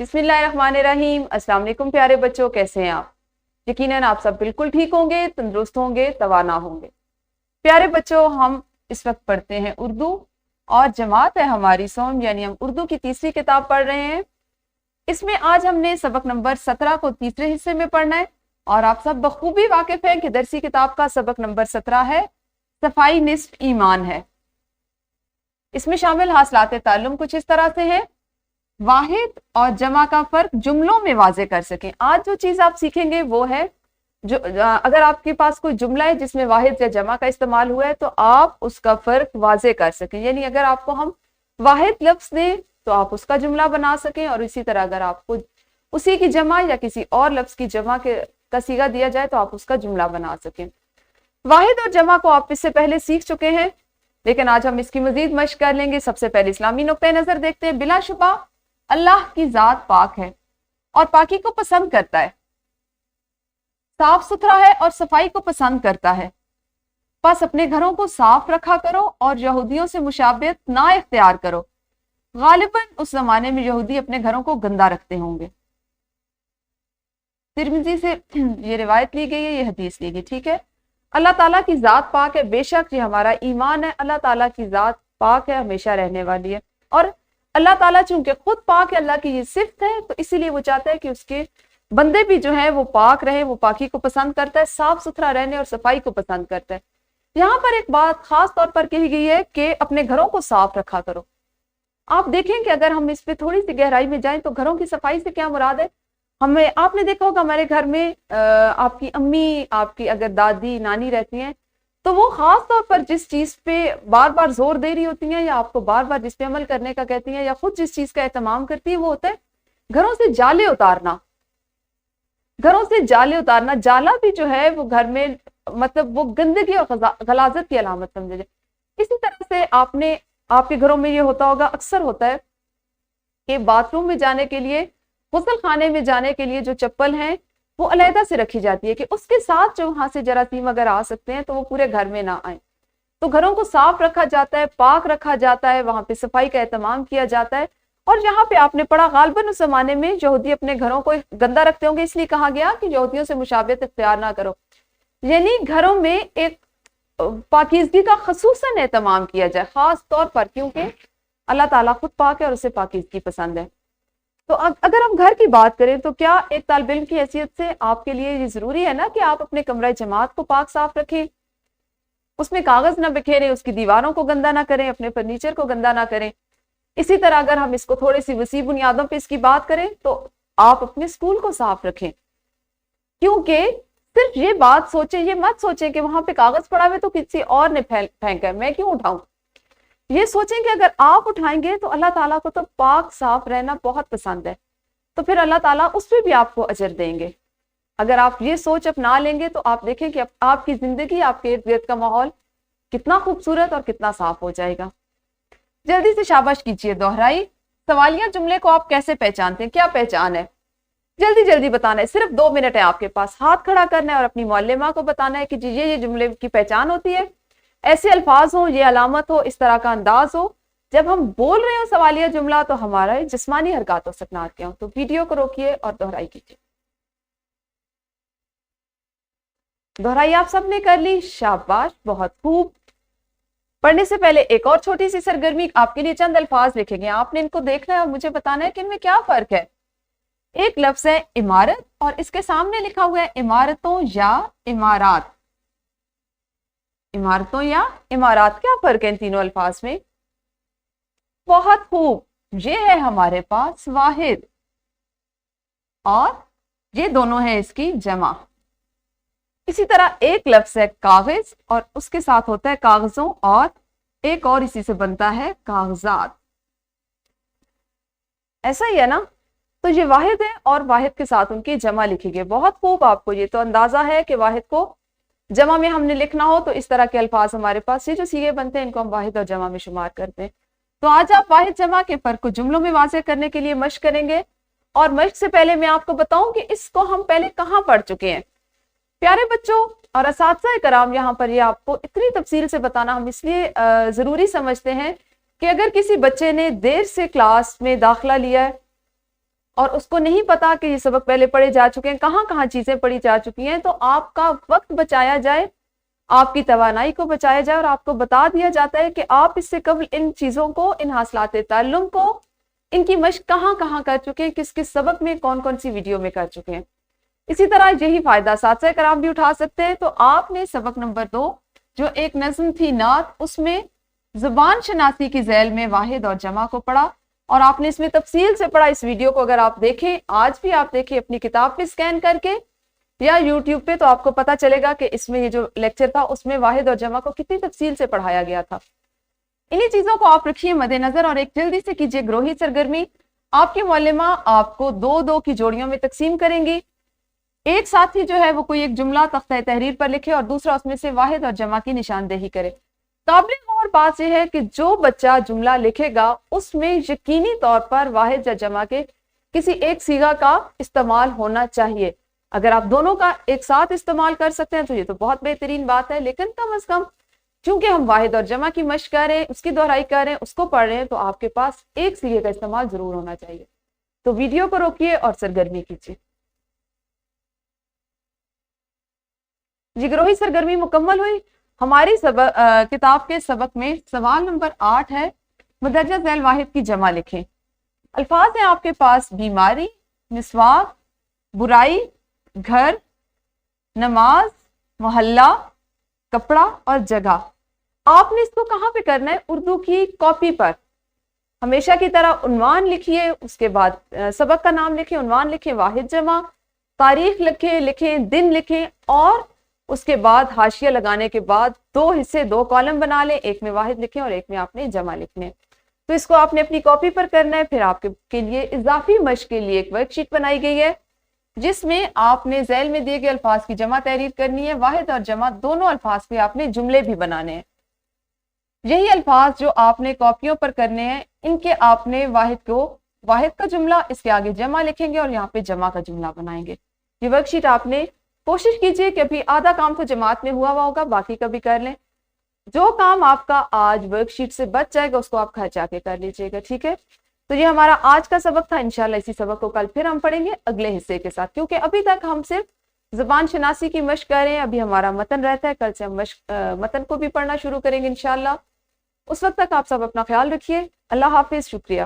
बिस्मिल्लाहिर्रहमानिर्रहीम। अस्सलाम वालेकुम प्यारे बच्चों, कैसे हैं आप? यकीनन आप सब बिल्कुल ठीक होंगे, तंदुरुस्त होंगे, तवाना होंगे। प्यारे बच्चों, हम इस वक्त पढ़ते हैं उर्दू और जमात है हमारी सोम, यानी हम उर्दू की तीसरी किताब पढ़ रहे हैं। इसमें आज हमने सबक नंबर 17 को तीसरे हिस्से में पढ़ना है और आप सब बखूबी वाकिफ हैं कि दरसी किताब का सबक नंबर 17 है, सफाई निस्फ ईमान है। इसमें शामिल हासिलात ताल्लुम कुछ इस तरह से है, वाहिद और जमा का फर्क जुमलों में वाजे कर सकें। आज जो चीज आप सीखेंगे वो है जो अगर आपके पास कोई जुमला है जिसमें वाहिद या जमा का इस्तेमाल हुआ है तो आप उसका फर्क वाजे कर सकें। यानी अगर आपको हम वाहिद लफ्ज दें तो आप उसका जुमला बना सकें, और इसी तरह अगर आपको उसी की जमा या किसी और लफ्ज की जमा का सीगा दिया जाए तो आप उसका जुमला बना सकें। वाहिद और जमा को आप इससे पहले सीख चुके हैं, लेकिन आज हम इसकी मजीद मश्क कर लेंगे। सबसे पहले इस्लामी नुक्ते नजर देखते हैं। बिलाशुबा अल्लाह की जात पाक है और पाकी को पसंद करता है, साफ सुथरा है और सफाई को पसंद करता है। बस अपने घरों को साफ रखा करो और यहूदियों से मुशाबियत ना इख्तियार करो। गालिबन उस जमाने में यहूदी अपने घरों को गंदा रखते होंगे। तिरमिजी से ये रिवायत ली गई है, ये हदीस ली गई, ठीक है। अल्लाह ताला की जात पाक है, बेशक ये हमारा ईमान है। अल्लाह ताला की जात पाक है, हमेशा रहने वाली है। और अल्लाह ताला चूंकि खुद पाक है, अल्लाह की ये सिफ्त है, तो इसीलिए वो चाहता है कि उसके बंदे भी जो है वो पाक रहे। वो पाकी को पसंद करता है, साफ सुथरा रहने और सफाई को पसंद करता है। यहाँ पर एक बात खास तौर पर कही गई है कि अपने घरों को साफ रखा करो। आप देखें कि अगर हम इस पे थोड़ी सी गहराई में जाएं तो घरों की सफाई से क्या मुराद है। हमें आपने देखा होगा हमारे घर में आपकी अम्मी, आपकी अगर दादी नानी रहती हैं तो वो खास तौर पर जिस चीज पे बार बार जोर दे रही होती हैं या आपको बार बार जिस पे अमल करने का कहती हैं या खुद जिस चीज का एहतमाम करती है वो होता है घरों से जाले उतारना। घरों से जाले उतारना, जाला भी जो है वो घर में मतलब वो गंदगी और गलाजत की अलामत समझे जाए। इसी तरह से आपके घरों में ये होता होगा, अक्सर होता है कि बाथरूम में जाने के लिए, गुस्ल खाने में जाने के लिए जो चप्पल है वो अलहदा से रखी जाती है कि उसके साथ जो वहां से जरासीम अगर आ सकते हैं तो वो पूरे घर में ना आए। तो घरों को साफ रखा जाता है, पाक रखा जाता है, वहां पे सफाई का एहतमाम किया जाता है। और यहाँ पे आपने पढ़ा गालिबन उस जमाने में यहूदी अपने घरों को गंदा रखते होंगे, इसलिए कहा गया कि यहूदियों से मुशाबियत इख्तियार ना करो। यानी घरों में एक पाकीज़गी का खसूसन एहतमाम किया जाए खास तौर पर, क्योंकि अल्लाह ताला खुद पाक है और उसे पाकीज़गी पसंद है। तो अगर हम घर की बात करें तो क्या एक तालिब इल्म की हैसियत से आपके लिए ये जरूरी है ना कि आप अपने कमरा जमात को पाक साफ रखें, उसमें कागज ना बिखेरें, उसकी दीवारों को गंदा ना करें, अपने फर्नीचर को गंदा ना करें। इसी तरह अगर हम इसको थोड़ी सी वसी बुनियादों पे इसकी बात करें तो आप अपने स्कूल को साफ रखें। क्योंकि सिर्फ ये बात सोचें, ये मत सोचें कि वहां पे कागज पड़ा हुआ तो किसी और ने फेंका है, मैं क्यों उठाऊं। ये सोचें कि अगर आप उठाएंगे तो अल्लाह ताला को तो पाक साफ रहना बहुत पसंद है, तो फिर अल्लाह ताला उस पर भी आपको अजर देंगे। अगर आप ये सोच अपना लेंगे तो आप देखें कि आपकी जिंदगी, आपके इर्द गिर्द का माहौल कितना खूबसूरत और कितना साफ हो जाएगा। जल्दी से शाबाश कीजिए। दोहराई सवालिया जुमले को आप कैसे पहचानते हैं, क्या पहचान है? जल्दी जल्दी बताना है, सिर्फ 2 मिनट है आपके पास। हाथ खड़ा करना है और अपनी मौल्लिमा को बताना है कि जी ये जुमले की पहचान होती है। ऐसे अल्फाज हो, ये अलामत हो, इस तरह का अंदाज हो, जब हम बोल रहे हो सवालिया जुमला तो हमारा जिस्मानी हरकत हो सकना आते हो। तो वीडियो को रोकिए और दोहराई कीजिए। दोहराई आप सबने कर ली, शाबाश, बहुत खूब। पढ़ने से पहले एक और छोटी सी सरगर्मी, आपके लिए चंद अल्फाज लिखेंगे, आपने इनको देखना है और मुझे बताना है कि इनमें क्या फर्क है। एक लफ्ज है इमारत और इसके सामने लिखा हुआ है इमारतों या इमारात। इमारतों या इमारात, क्या फर्क है इन तीनों अल्फाज में? बहुत खूब, ये है हमारे पास वाहिद और ये दोनों है इसकी जमा। इसी तरह एक लफ्ज है कागज और उसके साथ होता है कागजों, और एक और इसी से बनता है कागजात। ऐसा ही है ना? तो ये वाहिद है और वाहिद के साथ उनकी जमा लिखी गई। बहुत खूब, आपको ये तो अंदाजा है कि वाहिद को जमा में हमने लिखना हो तो इस तरह के अल्फाज हमारे पास ये जो सीगे बनते हैं इनको हम वाहिद और जमा में शुमार करते हैं। तो आज आप वाहिद जमा के फर्क को जुमलों में वाज़ेह करने के लिए मश्क करेंगे। और मश्क से पहले मैं आपको बताऊं कि इसको हम पहले कहाँ पढ़ चुके हैं। प्यारे बच्चों और असातिज़ा कराम, यहाँ पर ये आपको इतनी तफसील से बताना हम इसलिए जरूरी समझते हैं कि अगर किसी बच्चे ने देर से क्लास में दाखिला लिया है اور اس کو نہیں پتا کہ یہ سبق پہلے پڑھے جا چکے ہیں، کہاں کہاں چیزیں پڑھی جا چکی ہیں، تو آپ کا وقت بچایا جائے، آپ کی توانائی کو بچایا جائے، اور آپ کو بتا دیا جاتا ہے کہ آپ اس سے قبل ان چیزوں کو، ان حاصلات تعلم کو، ان کی مشق کہاں کہاں کر چکے ہیں، کس کس سبق میں، کون کون سی ویڈیو میں کر چکے ہیں۔ اسی طرح یہی فائدہ اساتذہ کرام بھی اٹھا سکتے ہیں۔ تو آپ نے سبق نمبر 2 جو ایک نظم تھی نعت، اس میں زبان شناسی کی ذیل میں واحد اور جمع کو پڑھا، اور آپ نے اس میں تفصیل سے پڑھا۔ اس ویڈیو کو اگر آپ دیکھیں، آج بھی آپ دیکھیں اپنی کتاب پہ اسکین کر کے یا یوٹیوب پہ، تو آپ کو پتا چلے گا کہ اس میں یہ جو لیکچر تھا اس میں واحد اور جمع کو کتنی تفصیل سے پڑھایا گیا تھا۔ انہی چیزوں کو آپ رکھیے مد نظر، اور ایک جلدی سے کیجیے گروہی سرگرمی۔ آپ کی معلمہ آپ کو 2-2 کی جوڑیوں میں تقسیم کریں گی۔ ایک ساتھی جو ہے وہ کوئی ایک جملہ تختہ تحریر پر لکھے اور دوسرا اس میں سے واحد اور جمع کی نشاندہی کرے۔ قابل غور بات یہ ہے کہ جو بچہ جملہ لکھے گا اس میں یقینی طور پر واحد یا جمع کے کسی ایک صیغہ کا استعمال ہونا چاہیے۔ اگر آپ دونوں کا ایک ساتھ استعمال کر سکتے ہیں تو یہ تو بہت بہترین بات ہے، لیکن کم از کم چونکہ ہم واحد اور جمع کی مشق کر رہے ہیں، اس کی دہرائی کر رہے ہیں، اس کو پڑھ رہے ہیں، تو آپ کے پاس ایک صیغے کا استعمال ضرور ہونا چاہیے۔ تو ویڈیو کو روکیے اور سرگرمی کیجیے۔ جی گروہی سرگرمی مکمل ہوئی۔ ہماری کتاب کے سبق میں سوال نمبر 8 ہے، مدرجہ ذیل واحد کی جمع لکھیں۔ الفاظ ہیں آپ کے پاس: بیماری، مسواک، برائی، گھر، نماز، محلہ، کپڑا اور جگہ۔ آپ نے اس کو کہاں پہ کرنا ہے؟ اردو کی کاپی پر ہمیشہ کی طرح عنوان لکھیے، اس کے بعد سبق کا نام لکھیں، عنوان لکھیں، واحد جمع، تاریخ لکھیں، دن لکھیں، اور اس کے بعد حاشیہ لگانے کے بعد 2 حصے 2 کالم بنا لیں، ایک میں واحد لکھیں اور ایک میں آپ نے جمع لکھنے۔ تو اس کو آپ نے اپنی کاپی پر کرنا ہے۔ پھر آپ کے لیے اضافی مشق کے لیے ایک ورک شیٹ بنائی گئی ہے جس میں آپ نے ذیل میں دیے گئے الفاظ کی جمع تحریر کرنی ہے۔ واحد اور جمع دونوں الفاظ پہ آپ نے جملے بھی بنانے ہیں۔ یہی الفاظ جو آپ نے کاپیوں پر کرنے ہیں، ان کے آپ نے واحد کا جملہ، اس کے آگے جمع لکھیں گے اور یہاں پہ جمع کا جملہ بنائیں گے۔ یہ ورک شیٹ آپ نے کوشش کیجئے کہ ابھی آدھا کام تو جماعت میں ہوا ہوگا، باقی کا بھی کر لیں۔ جو کام آپ کا آج ورک شیٹ سے بچ جائے گا اس کو آپ گھر جا کے کر لیجئے گا، ٹھیک ہے؟ تو یہ ہمارا آج کا سبق تھا۔ انشاءاللہ اسی سبق کو کل پھر ہم پڑھیں گے اگلے حصے کے ساتھ، کیونکہ ابھی تک ہم صرف زبان شناسی کی مشق کر رہے ہیں۔ ابھی ہمارا متن رہتا ہے، کل سے ہم متن کو بھی پڑھنا شروع کریں گے انشاءاللہ۔ اس وقت تک آپ سب اپنا خیال رکھیے۔ اللہ حافظ، شکریہ۔